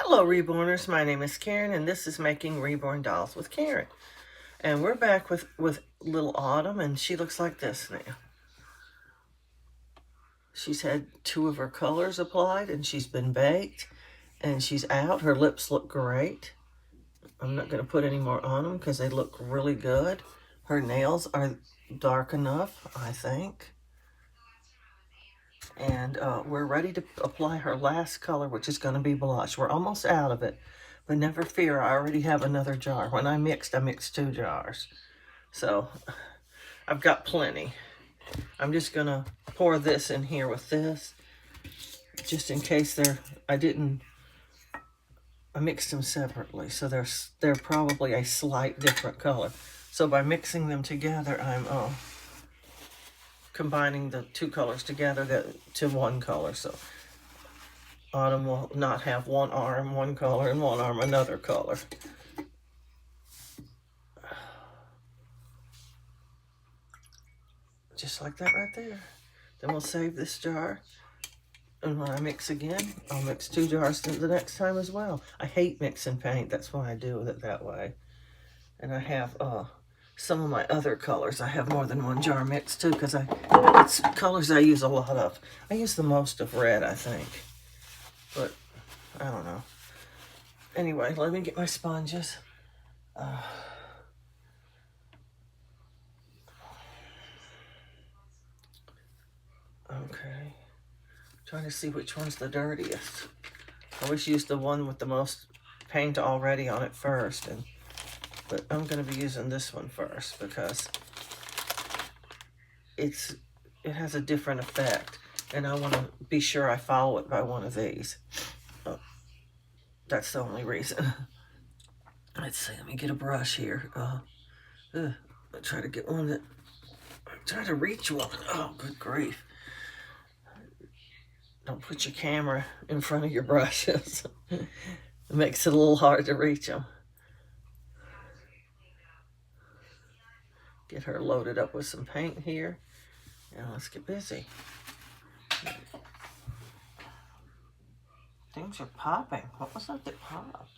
Hello Reborners, my name is Karen and this is Making Reborn Dolls with Karen. And we're back with little Autumn and she looks like this now. She's had 2 of her colors applied and she's been baked and she's out. Her lips look great. I'm not going to put any more on them because they look really good. Her nails are dark enough, I think. And we're ready to apply her last color, which is going to be blush. We're almost out of it, but never fear, I already have another jar. When I mixed 2 jars. So I've got plenty. I'm just going to pour this in here with this, just in case I mixed them separately, so they're probably a slight different color. So by mixing them together, I'm combining the 2 colors together to one color. So Autumn will not have one arm one color and one arm another color. Just like that right there. Then we'll save this jar. And when I mix again, I'll mix 2 jars the next time as well. I hate mixing paint. That's why I do it that way. And I have some of my other colors. I have more than 1 jar mixed too because it's colors I use a lot of. I use the most of red, I think. But I don't know. Anyway, let me get my sponges. Okay. Trying to see which one's the dirtiest. I always use the one with the most paint already on it first, but I'm going to be using this one first because it has a different effect, and I want to be sure I follow it by one of these. That's the only reason. Let's see, let me get a brush here. I'll try to get one try to reach one. Oh, good grief. Don't put your camera in front of your brushes. It makes it a little hard to reach them. Get her loaded up with some paint here. Now let's get busy. Things are popping. What was that popped?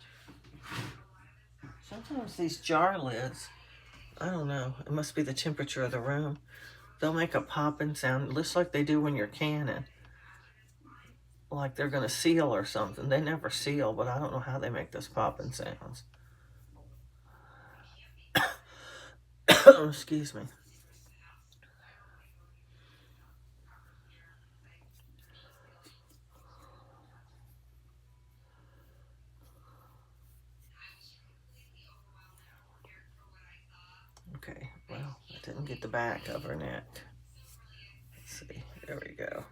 Sometimes these jar lids, I don't know, it must be the temperature of the room. They'll make a popping sound, just like they do when you're canning. Like they're going to seal or something. They never seal, but I don't know how they make those popping sounds. Excuse me. Okay, well, I didn't get the back of her neck. Let's see, there we go.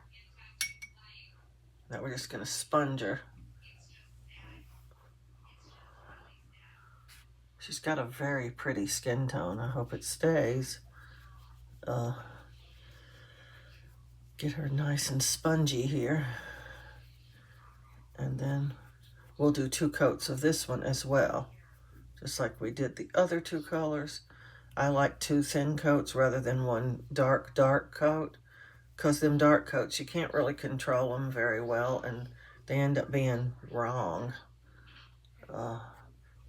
Now we're just going to sponge her. She's got a very pretty skin tone. I hope it stays. Get her nice and spongy here. And then we'll do 2 coats of this one as well, just like we did the other 2 colors. I like 2 thin coats rather than 1 dark coat, because them dark coats, you can't really control them very well, and they end up being wrong.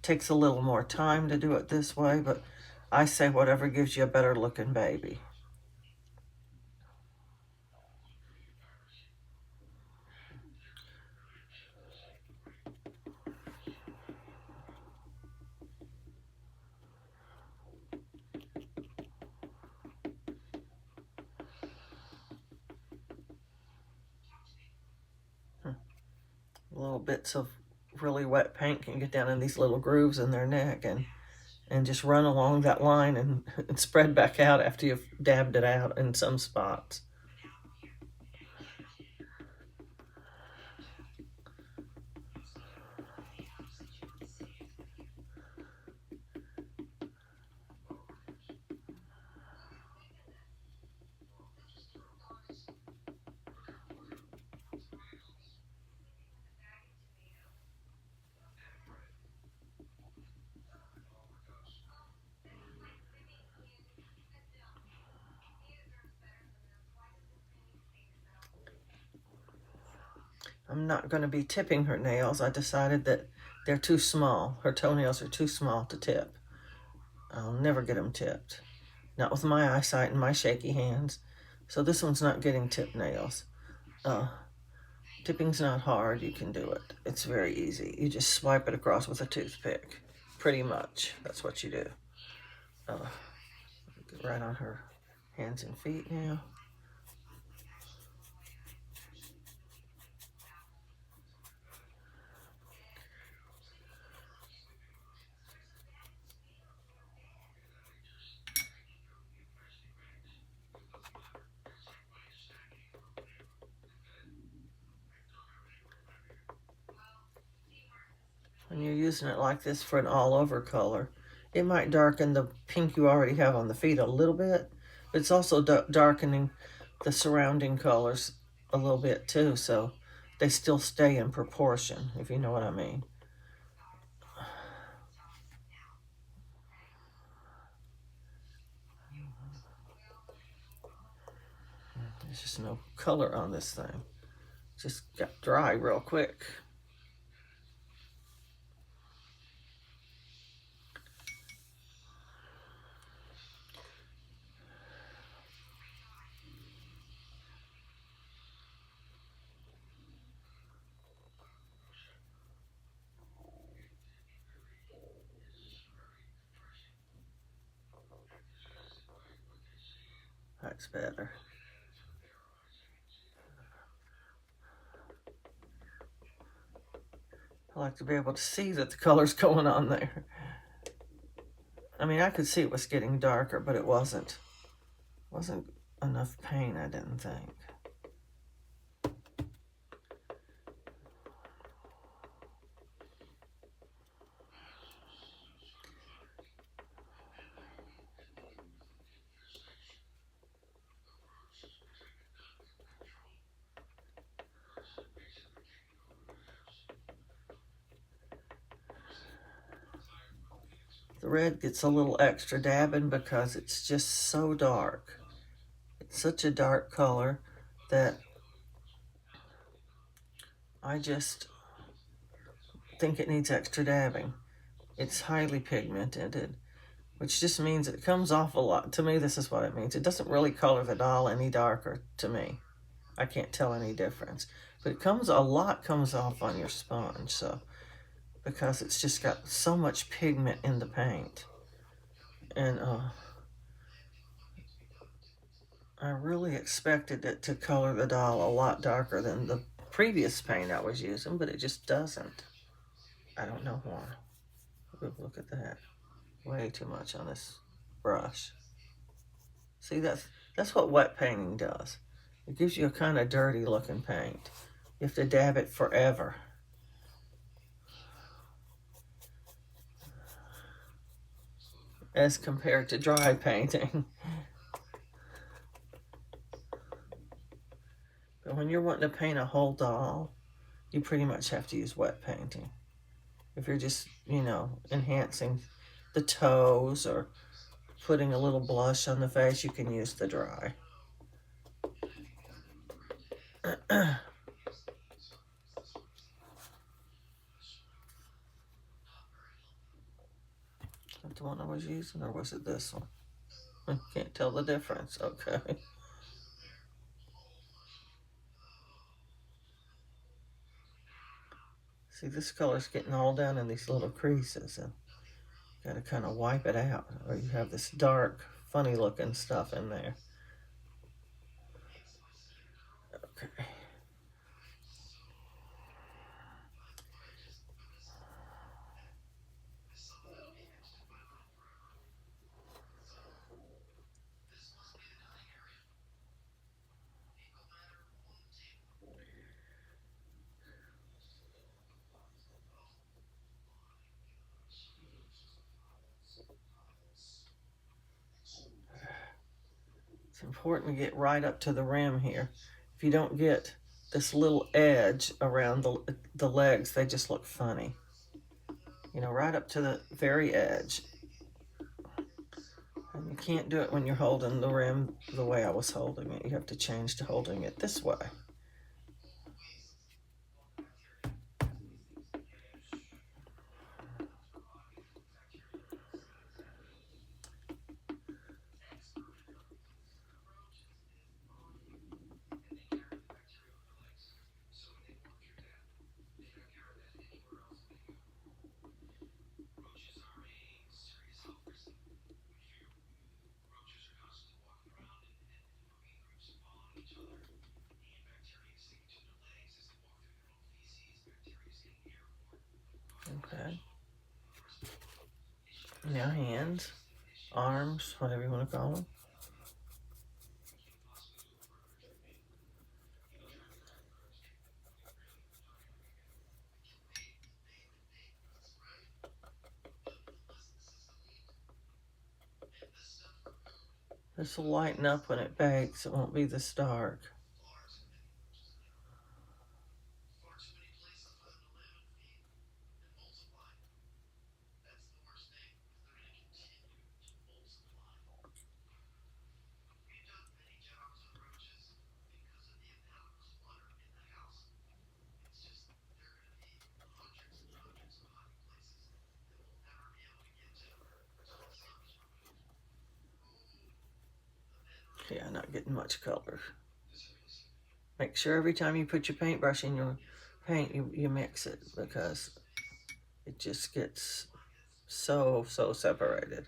Takes a little more time to do it this way, but I say whatever gives you a better looking baby. Little bits of really wet paint can get down in these little grooves in their neck and just run along that line and spread back out after you've dabbed it out in some spots. I'm not going to be tipping her nails. I decided that they're too small. Her toenails are too small to tip. I'll never get them tipped. Not with my eyesight and my shaky hands. So this one's not getting tip nails. Tipping's not hard. You can do it. It's very easy. You just swipe it across with a toothpick. Pretty much. That's what you do. Get right on her hands and feet now. When you're using it like this for an all-over color, it might darken the pink you already have on the feet a little bit, but it's also darkening the surrounding colors a little bit too, so they still stay in proportion, if you know what I mean. There's just no color on this thing. Just got dry real quick. That's better. I like to be able to see that the color's going on there. I mean, I could see it was getting darker, but it wasn't. Wasn't enough paint, I didn't think. The red gets a little extra dabbing because it's just so dark. It's such a dark color that I just think it needs extra dabbing. It's highly pigmented, which just means it comes off a lot. To me, this is what it means. It doesn't really color the doll any darker to me. I can't tell any difference. But a lot comes off on your sponge, so because it's just got so much pigment in the paint. And I really expected it to color the doll a lot darker than the previous paint I was using, but it just doesn't. I don't know why. Look at that. Way too much on this brush. See, that's what wet painting does. It gives you a kind of dirty looking paint. You have to dab it forever. As compared to dry painting. But when you're wanting to paint a whole doll, you pretty much have to use wet painting. If you're just, enhancing the toes or putting a little blush on the face, you can use the dry. Is that the one I was using, or was it this one? I can't tell the difference. Okay. See, this color's getting all down in these little creases, and you gotta kind of wipe it out, or you have this dark, funny looking stuff in there. Okay. It's important to get right up to the rim here. If you don't get this little edge around the legs, they just look funny. Right up to the very edge. And you can't do it when you're holding the rim the way I was holding it. You have to change to holding it this way. Now hands, arms, whatever you want to call them. This will lighten up when it bakes. It won't be this dark. Yeah, not getting much color. Make sure every time you put your paintbrush in your paint, you mix it, because it just gets so separated.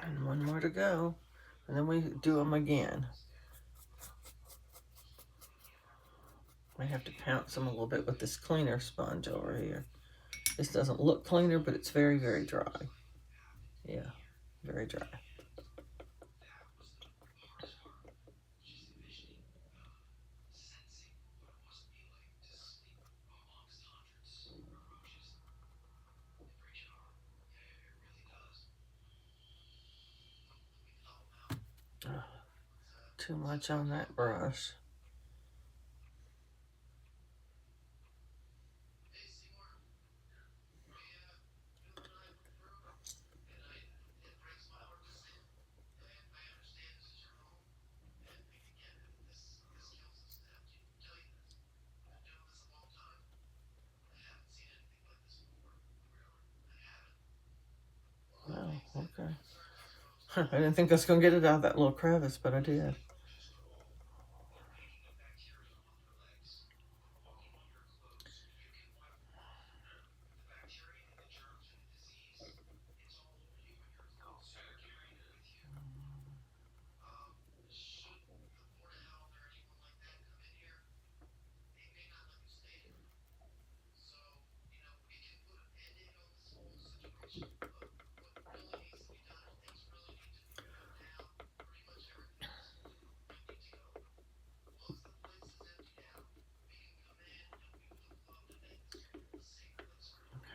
And one more to go, and then we do them again. I have to pounce them a little bit with this cleaner sponge over here. This doesn't look cleaner, but it's very dry. Yeah, very dry. Too much on that brush. Oh, okay. I didn't think I was going to get it out of that little crevice, but I did.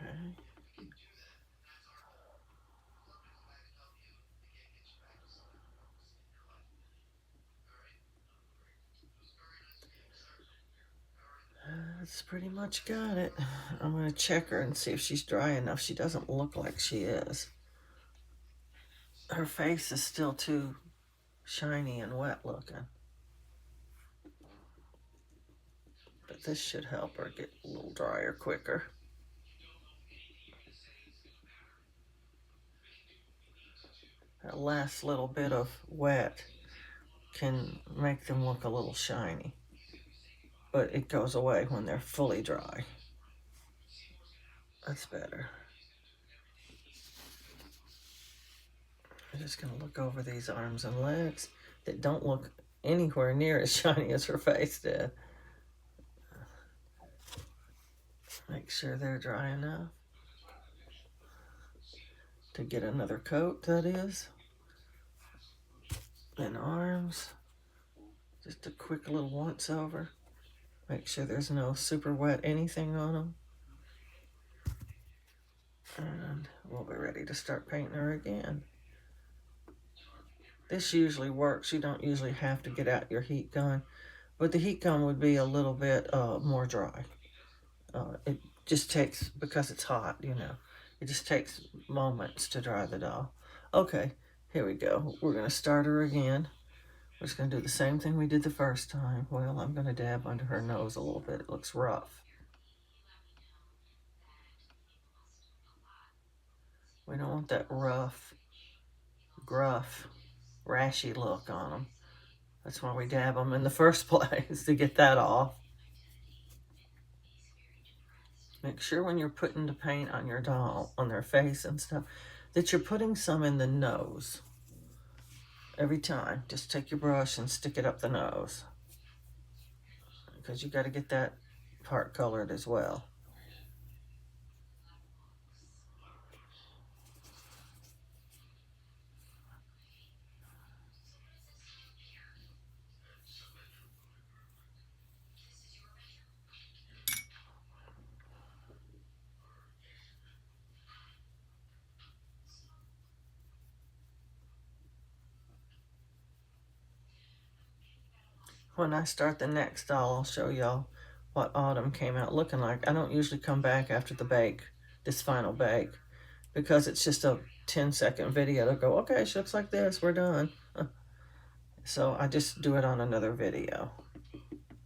Okay. That's pretty much got it. I'm going to check her and see if she's dry enough. She doesn't look like she is. Her face is still too shiny and wet looking. But this should help her get a little drier quicker. That last little bit of wet can make them look a little shiny, but it goes away when they're fully dry. That's better. I'm just going to look over these arms and legs that don't look anywhere near as shiny as her face did. Make sure they're dry enough to get another coat, that is. And arms, just a quick little once over. Make sure there's no super wet anything on them. And we'll be ready to start painting her again. This usually works. You don't usually have to get out your heat gun, but the heat gun would be a little bit more dry. It just takes, because it's hot, you know, it just takes moments to dry the doll. Okay, here we go. We're going to start her again. We're just going to do the same thing we did the first time. Well, I'm going to dab under her nose a little bit. It looks rough. We don't want that rough, gruff, rashy look on them. That's why we dab them in the first place, to get that off. Make sure when you're putting the paint on your doll, on their face and stuff, that you're putting some in the nose. Every time, just take your brush and stick it up the nose, because you got to get that part colored as well. When I start the next doll, I'll show y'all what Autumn came out looking like. I don't usually come back after the bake, this final bake, because it's just a 10-second video to go, okay, she looks like this, we're done. So I just do it on another video.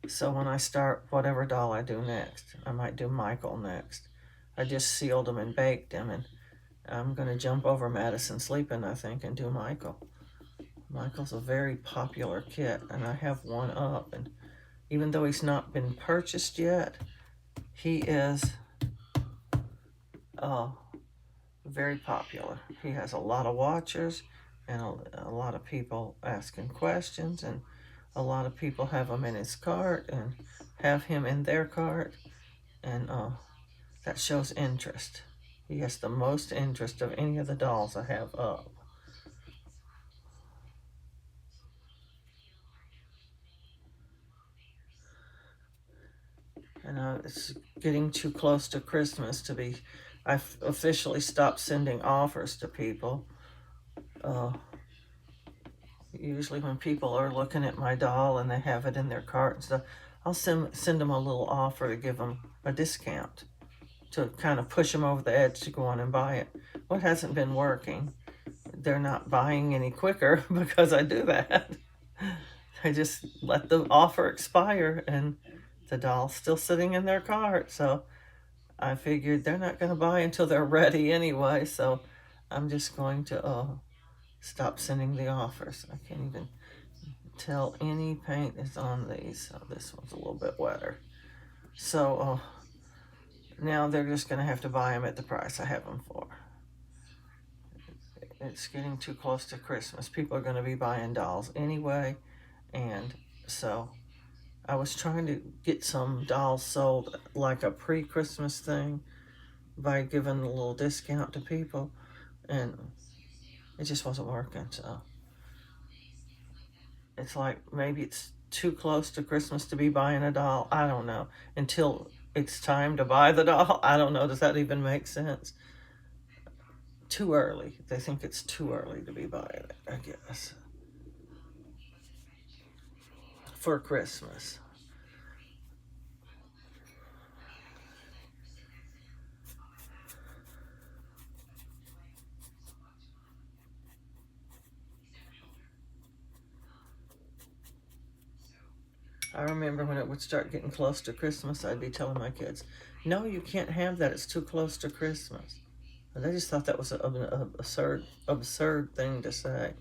So when I start whatever doll I do next, I might do Michael next. I just sealed them and baked them, and I'm going to jump over Madison sleeping, I think, and do Michael. Michael's a very popular kit, and I have one up, and even though he's not been purchased yet, he is very popular. He has a lot of watchers, and a lot of people asking questions, and a lot of people have him in his cart and have him in their cart, and that shows interest. He has the most interest of any of the dolls I have up. And it's getting too close to Christmas to be, I've officially stopped sending offers to people. Usually when people are looking at my doll and they have it in their cart and stuff, I'll send them a little offer to give them a discount, to kind of push them over the edge to go on and buy it. Well, it hasn't been working. They're not buying any quicker because I do that. I just let the offer expire, and the doll's still sitting in their cart. So I figured they're not going to buy until they're ready anyway. So I'm just going to stop sending the offers. I can't even tell any paint is on these. So this one's a little bit wetter. So now they're just going to have to buy them at the price I have them for. It's getting too close to Christmas. People are going to be buying dolls anyway. And so I was trying to get some dolls sold like a pre-Christmas thing by giving a little discount to people. And it just wasn't working. So it's like maybe it's too close to Christmas to be buying a doll. I don't know. Until it's time to buy the doll. I don't know. Does that even make sense? Too early. They think it's too early to be buying it, I guess. For Christmas. I remember when it would start getting close to Christmas, I'd be telling my kids, no, you can't have that. It's too close to Christmas. And they just thought that was an absurd thing to say.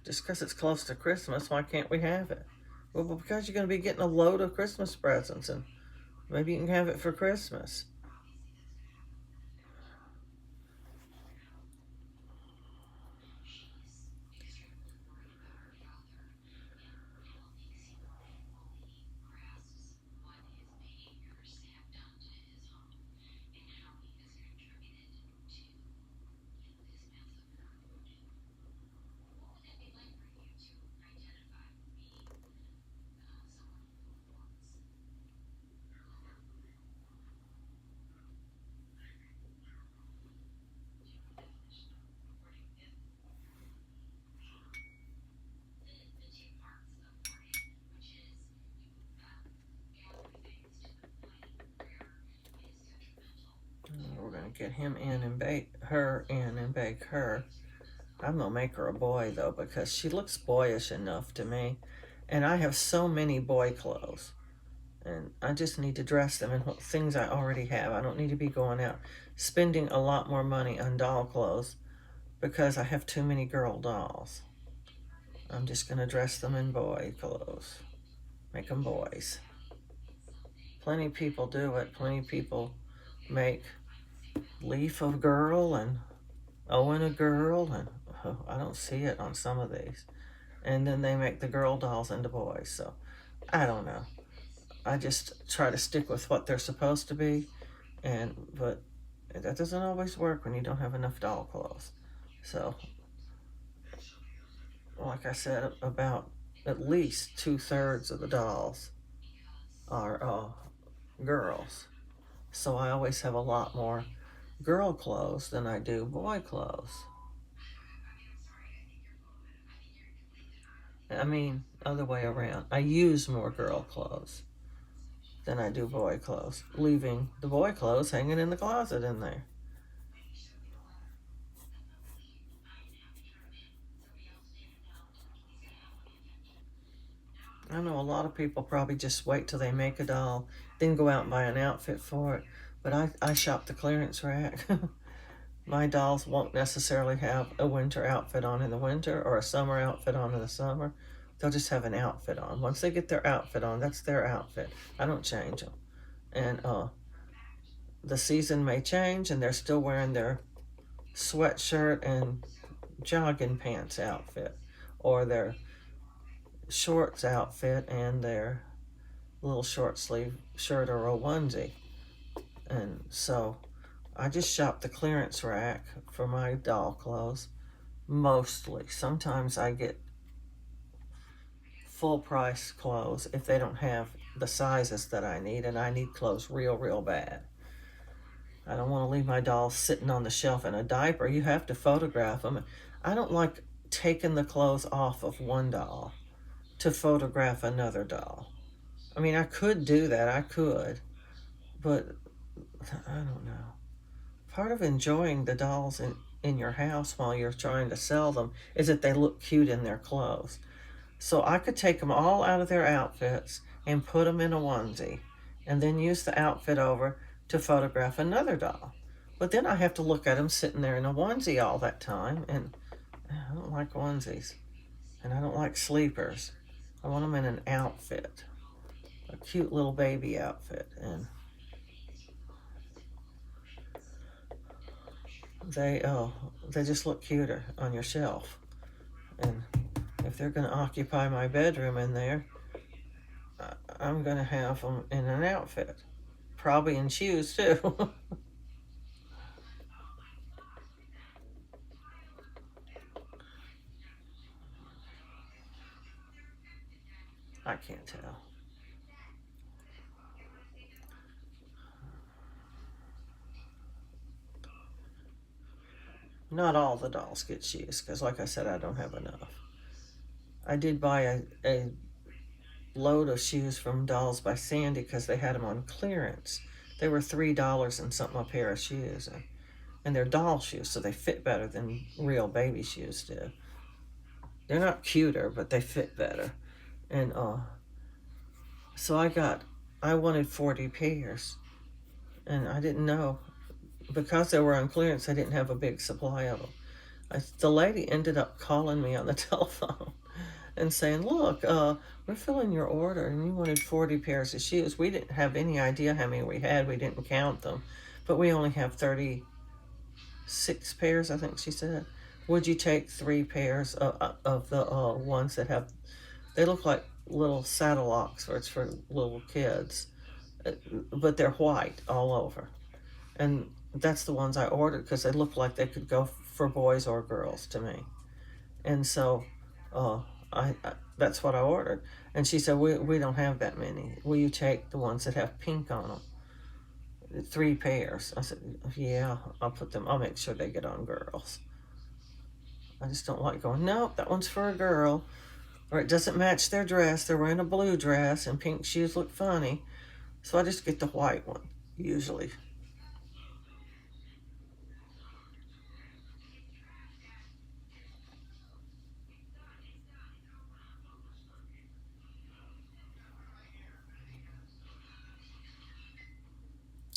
Just because it's close to Christmas, why can't we have it? Well, because you're going to be getting a load of Christmas presents, and maybe you can have it for Christmas. get him in and bake her in and bake her. I'm gonna make her a boy though, because she looks boyish enough to me. And I have so many boy clothes. And I just need to dress them in things I already have. I don't need to be going out spending a lot more money on doll clothes because I have too many girl dolls. I'm just gonna dress them in boy clothes. Make them boys. Plenty of people do it. Plenty of people make Leaf a girl and Owen a girl, and oh, I don't see it on some of these. And then they make the girl dolls into boys. So I don't know. I just try to stick with what they're supposed to be, but that doesn't always work when you don't have enough doll clothes. So, like I said, about at least 2/3 of the dolls are girls. So I always have a lot more girl clothes than I do boy clothes. I mean, other way around. I use more girl clothes than I do boy clothes, leaving the boy clothes hanging in the closet in there. I know a lot of people probably just wait till they make a doll, then go out and buy an outfit for it. But I shop the clearance rack. My dolls won't necessarily have a winter outfit on in the winter or a summer outfit on in the summer. They'll just have an outfit on. Once they get their outfit on, that's their outfit. I don't change them. And the season may change and they're still wearing their sweatshirt and jogging pants outfit, or their shorts outfit and their little short sleeve shirt or a onesie. And so I just shop the clearance rack for my doll clothes mostly. Sometimes I get full price clothes if they don't have the sizes that I need, and I need clothes real bad. I don't want to leave my dolls sitting on the shelf in a diaper. You have to photograph them. I don't like taking the clothes off of one doll to photograph another doll. I mean, I could do that, I could, but I don't know. Part of enjoying the dolls in your house while you're trying to sell them is that they look cute in their clothes. So I could take them all out of their outfits and put them in a onesie and then use the outfit over to photograph another doll. But then I have to look at them sitting there in a onesie all that time, and I don't like onesies. And I don't like sleepers. I want them in an outfit, a cute little baby outfit, and they just look cuter on your shelf. And if they're going to occupy my bedroom in there, I'm going to have them in an outfit, probably in shoes too. I can't tell. Not all the dolls get shoes because, like I said, I don't have enough. I did buy a load of shoes from Dolls by Sandy because they had them on clearance. They were $3 and something a pair of shoes, and they're doll shoes, so they fit better than real baby shoes do. They're not cuter, but they fit better. And so I wanted 40 pairs, and I didn't know, because they were on clearance, I didn't have a big supply of them. The lady ended up calling me on the telephone and saying, look, we're filling your order and you wanted 40 pairs of shoes. We didn't have any idea how many we had. We didn't count them, but we only have 36 pairs, I think she said. Would you take 3 pairs of the ones that have, they look like little saddle Oxfords for little kids, but they're white all over. And that's the ones I ordered because they look like they could go for boys or girls to me. And so I that's what I ordered. And she said, we don't have that many. Will you take the ones that have pink on them? 3 pairs. I said, yeah, I'll make sure they get on girls. I just don't like going, nope, that one's for a girl. Or it doesn't match their dress. They're wearing a blue dress and pink shoes look funny. So I just get the white one, usually.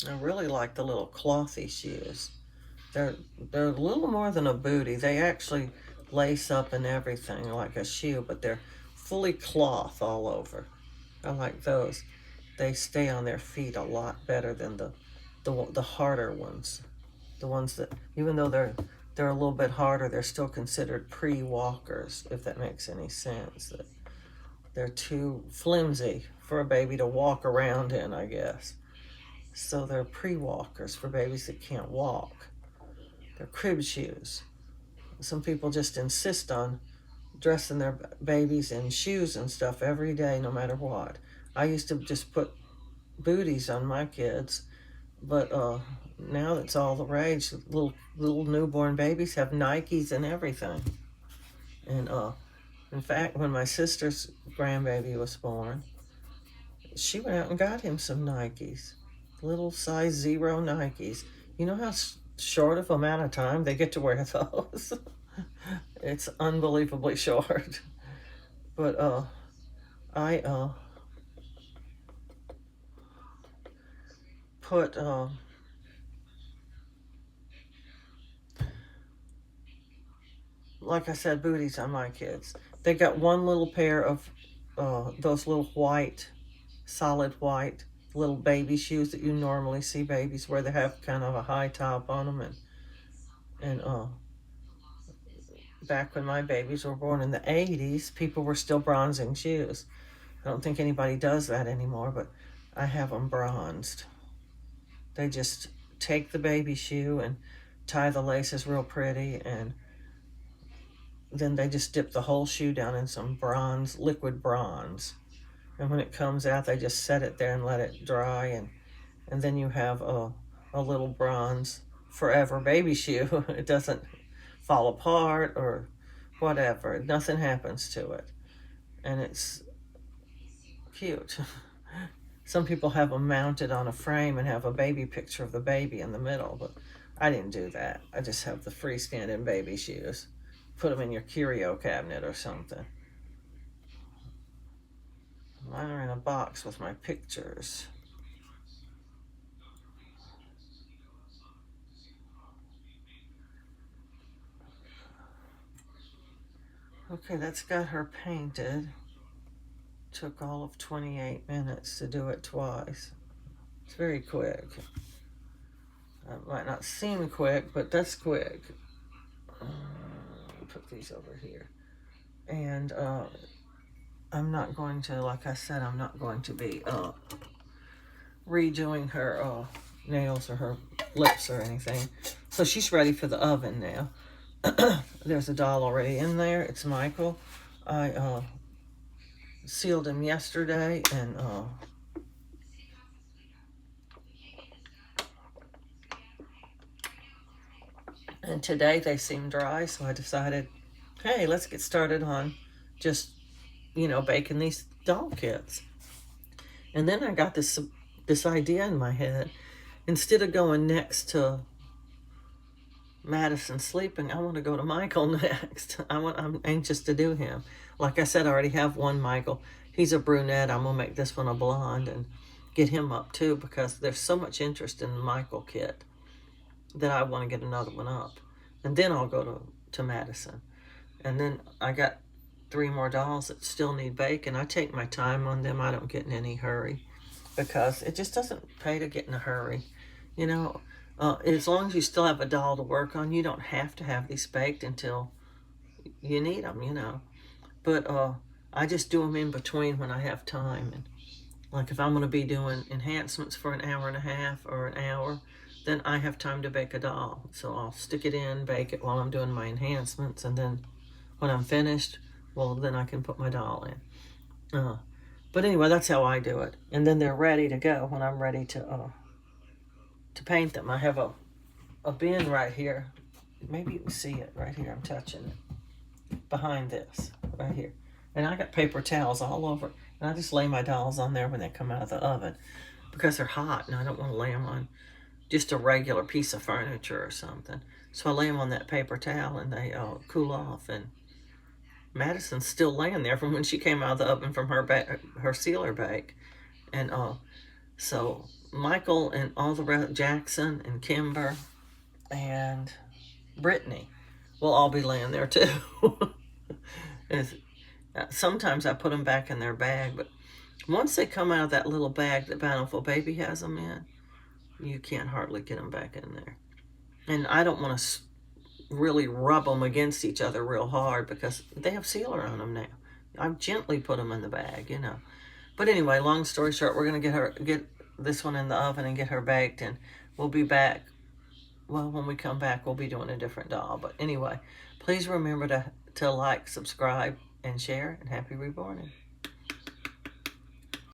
I really like the little clothy shoes. They're they're a little more than a booty. They actually lace up and everything like a shoe, but they're fully cloth all over. I like those. They stay on their feet a lot better than the harder ones. The ones that, even though they're a little bit harder, they're still considered pre-walkers, if that makes any sense. That they're too flimsy for a baby to walk around in, I guess. So they're pre-walkers for babies that can't walk. They're crib shoes. Some people just insist on dressing their babies in shoes and stuff every day, no matter what. I used to just put booties on my kids, but now it's all the rage. Little newborn babies have Nikes and everything. And in fact, when my sister's grandbaby was born, she went out and got him some Nikes, little size 0 Nikes. You know how short of amount of time they get to wear those? It's unbelievably short. But I put like I said, booties on my kids. They got one little pair of those little white, solid white little baby shoes that you normally see babies wear. They have kind of a high top on them, and back when my babies were born in the 80s, people were still bronzing shoes. I don't think anybody does that anymore, but I have them bronzed. They just take the baby shoe and tie the laces real pretty, and then they just dip the whole shoe down in some bronze, liquid bronze. And when it comes out, they just set it there and let it dry, and then you have a little bronze forever baby shoe. It doesn't fall apart or whatever. Nothing happens to it. And it's cute. Some people have them mounted on a frame and have a baby picture of the baby in the middle, but I didn't do that. I just have the freestanding baby shoes. Put them in your curio cabinet or something. Mine are in a box with my pictures. Okay, that's got her painted. Took all of 28 minutes to do it twice. It's very quick. It might not seem quick, but that's quick. Put these over here. And I'm not going to, like I said, I'm not going to be redoing her nails or her lips or anything. So she's ready for the oven now. There's a doll already in there. It's Michael. I sealed him yesterday, and today they seem dry, so I decided, hey, let's get started on just, baking these doll kits. And then I got this idea in my head. Instead of going next to Madison sleeping, I want to go to Michael next. I'm anxious to do him. Like I said, I already have one Michael. He's a brunette. I'm gonna make this one a blonde and get him up too, because there's so much interest in the Michael kit that I want to get another one up. And then I'll go to Madison. And then I got 3 more dolls that still need bacon. I take my time on them. I don't get in any hurry, because it just doesn't pay to get in a hurry. As long as you still have a doll to work on, you don't have to have these baked until you need them. But I just do them in between when I have time. And like if I'm going to be doing enhancements for an hour and a half or an hour, then I have time to bake a doll. So I'll stick it in, bake it while I'm doing my enhancements, and then when I'm finished, well, then I can put my doll in. But anyway, that's how I do it. And then they're ready to go when I'm ready to paint them. I have a bin right here. Maybe you can see it right here. I'm touching it. Behind this, right here. And I got paper towels all over. And I just lay my dolls on there when they come out of the oven, because they're hot and I don't want to lay them on just a regular piece of furniture or something. So I lay them on that paper towel and they cool off. And Madison's still laying there from when she came out of the oven from her sealer bake. And so Michael and all the rest, Jackson and Kimber and Brittany will all be laying there too. Sometimes I put them back in their bag, but once they come out of that little bag that Bountiful Baby has them in, you can't hardly get them back in there. And I don't want to really rub them against each other real hard because they have sealer on them now. I gently put them in the bag, you know. But anyway, long story short, we're going to get this one in the oven and get her baked, and we'll be back. Well, when we come back, we'll be doing a different doll. But anyway, please remember to like, subscribe, and share, and happy reborning.